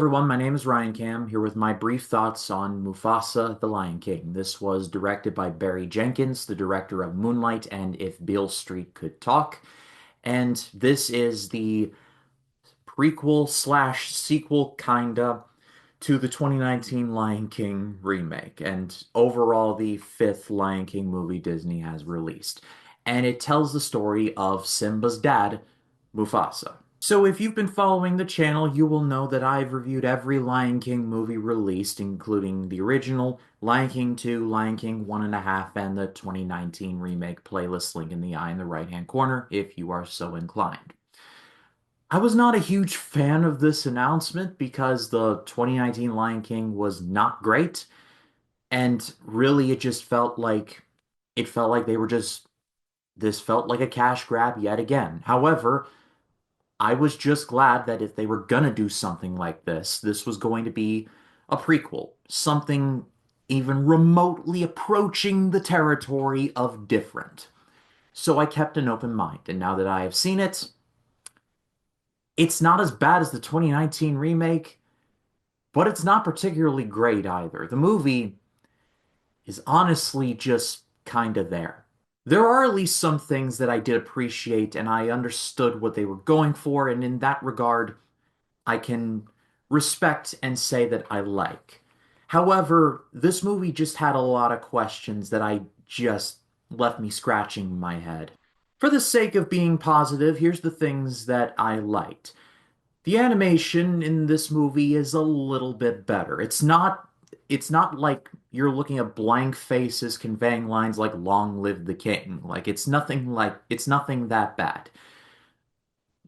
everyone, my name is Ryan Cam, here with my brief thoughts on Mufasa, the Lion King. This was directed by Barry Jenkins, the director of Moonlight and If Beale Street Could Talk. And this is the prequel slash sequel, kinda, to the 2019 Lion King remake, and overall the fifth Lion King movie Disney has released. And it tells the story of Simba's dad, Mufasa. So if you've been following the channel, you will know that I've reviewed every Lion King movie released, including the original, Lion King 2, Lion King 1.5, and the 2019 remake playlist link in the eye in the right-hand corner if you are so inclined. I was not a huge fan of this announcement because the 2019 Lion King was not great, and really it felt like they were just this felt like a cash grab yet again. However, I was just glad that if they were gonna do something like this was going to be a prequel, something even remotely approaching the territory of different. So I kept an open mind, and now that I have seen it, it's not as bad as the 2019 remake, but it's not particularly great either. The movie is honestly just kind of there. There are at least some things that I did appreciate, and I understood what they were going for, and in that regard, I can respect and say that I like. However, this movie just had a lot of questions that I just left me scratching my head. For the sake of being positive, here's the things that I liked. The animation in this movie is a little bit better. It's not like you're looking at blank faces conveying lines like "Long live the king." It's nothing that bad.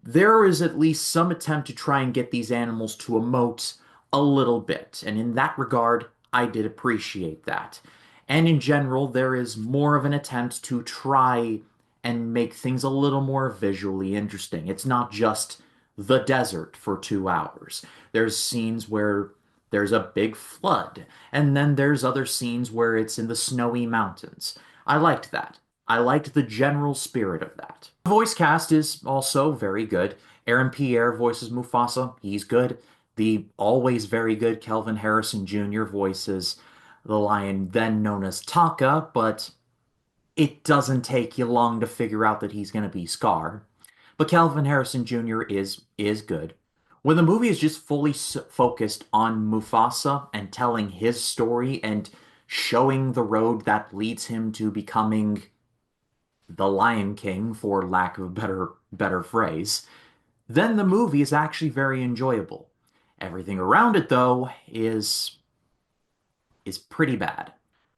There is at least some attempt to try and get these animals to emote a little bit, and in that regard, I did appreciate that. And in general, there is more of an attempt to try and make things a little more visually interesting. It's not just the desert for 2 hours. There's scenes where there's a big flood, and then there's other scenes where it's in the snowy mountains. I liked that. I liked the general spirit of that. The voice cast is also very good. Aaron Pierre voices Mufasa. He's good. The always very good Kelvin Harrison Jr. voices the lion then known as Taka, but it doesn't take you long to figure out that he's going to be Scar. But Calvin Harrison Jr. is good. When the movie is just fully focused on Mufasa and telling his story and showing the road that leads him to becoming the Lion King, for lack of a better phrase, then the movie is actually very enjoyable. Everything around it, though, is pretty bad.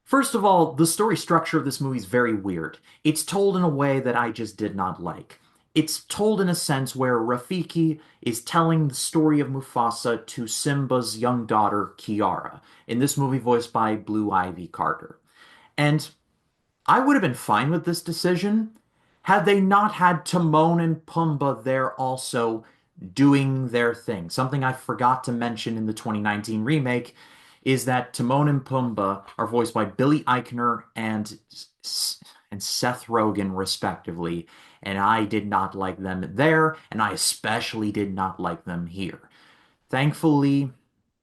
First of all, the story structure of this movie is very weird. It's told in a way that I just did not like. It's told in a sense where Rafiki is telling the story of Mufasa to Simba's young daughter, Kiara, in this movie voiced by Blue Ivy Carter. And I would have been fine with this decision had they not had Timon and Pumbaa there also doing their thing. Something I forgot to mention in the 2019 remake is that Timon and Pumbaa are voiced by Billy Eichner and Seth Rogen, respectively, and I did not like them there, and I especially did not like them here. Thankfully,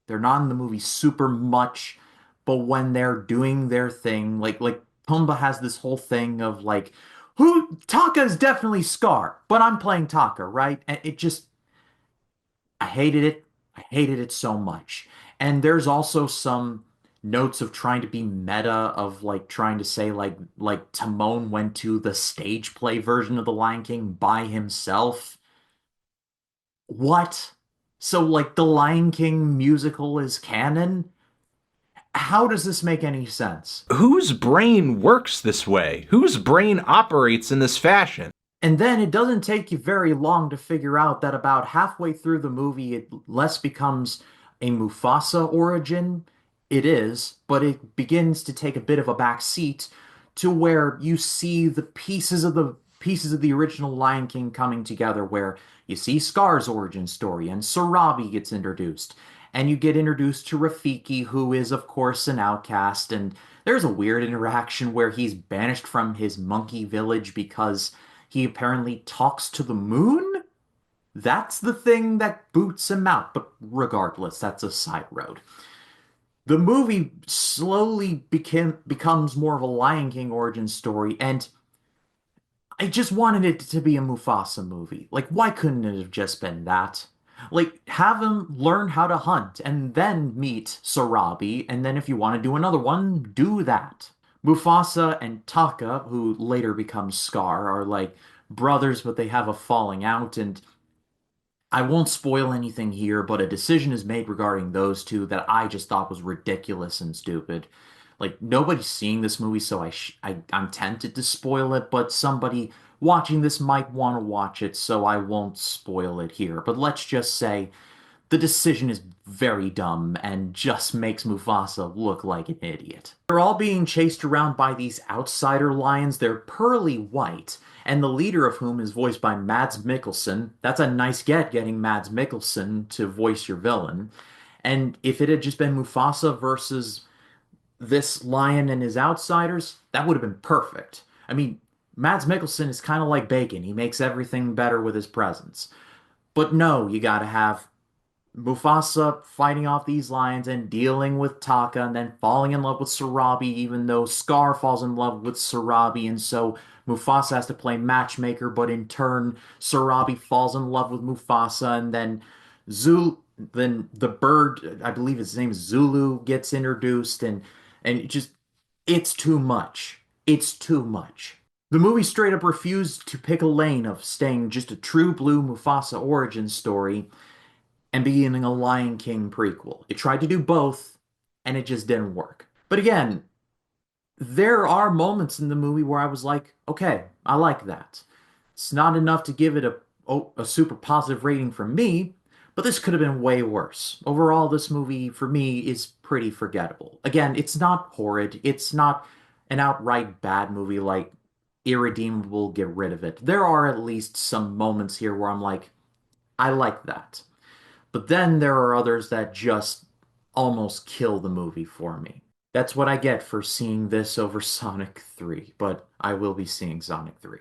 they're not in the movie super much, but when they're doing their thing, like Pumbaa has this whole thing of like, who Taka is definitely Scar, but I'm playing Taka, right? And it just I hated it. I hated it so much. And there's also some notes of trying to be meta of like trying to say like Timon went to the stage play version of The Lion King by himself. What? So like the Lion King musical is canon? How does this make any sense? Whose brain works this way? Whose brain operates in this fashion? And then it doesn't take you very long to figure out that about halfway through the movie, it less becomes a Mufasa origin. It is, but it begins to take a bit of a back seat to where you see the pieces of the original Lion King coming together, where you see Scar's origin story and Sarabi gets introduced, and you get introduced to Rafiki, who is of course an outcast, and there's a weird interaction where he's banished from his monkey village because he apparently talks to the moon? That's the thing that boots him out. But regardless, that's a side road. The movie slowly becomes more of a Lion King origin story, and I just wanted it to be a Mufasa movie. Like, why couldn't it have just been that? Like, have him learn how to hunt and then meet Sarabi, and then if you want to do another one, do that. Mufasa and Taka, who later becomes Scar, are like brothers, but they have a falling out, and I won't spoil anything here, but a decision is made regarding those two that I just thought was ridiculous and stupid. Like nobody's seeing this movie, so I'm tempted to spoil it, but somebody watching this might want to watch it, so I won't spoil it here. But let's just say the decision is very dumb and just makes Mufasa look like an idiot. They're all being chased around by these outsider lions. They're pearly white, and the leader of whom is voiced by Mads Mikkelsen. That's a nice getting Mads Mikkelsen to voice your villain. And if it had just been Mufasa versus this lion and his outsiders, that would have been perfect. I mean, Mads Mikkelsen is kind of like bacon. He makes everything better with his presence. But no, you gotta have Mufasa fighting off these lions and dealing with Taka and then falling in love with Sarabi, even though Scar falls in love with Sarabi, and so Mufasa has to play matchmaker, but in turn, Sarabi falls in love with Mufasa, and then then the bird, I believe his name is Zulu, gets introduced, and it's too much. It's too much. The movie straight up refused to pick a lane of staying just a true blue Mufasa origin story and beginning a Lion King prequel. It tried to do both, and it just didn't work. But again, there are moments in the movie where I was like, okay, I like that. It's not enough to give it a super positive rating from me, but this could have been way worse. Overall, this movie for me is pretty forgettable. Again, it's not horrid. It's not an outright bad movie like Irredeemable, get rid of it. There are at least some moments here where I'm like, I like that. But then there are others that just almost kill the movie for me. That's what I get for seeing this over Sonic 3, but I will be seeing Sonic 3.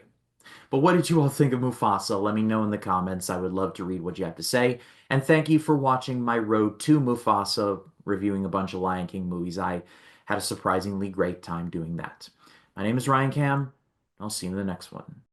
But what did you all think of Mufasa? Let me know in the comments. I would love to read what you have to say. And thank you for watching my road to Mufasa, reviewing a bunch of Lion King movies. I had a surprisingly great time doing that. My name is Ryan Cam. I'll see you in the next one.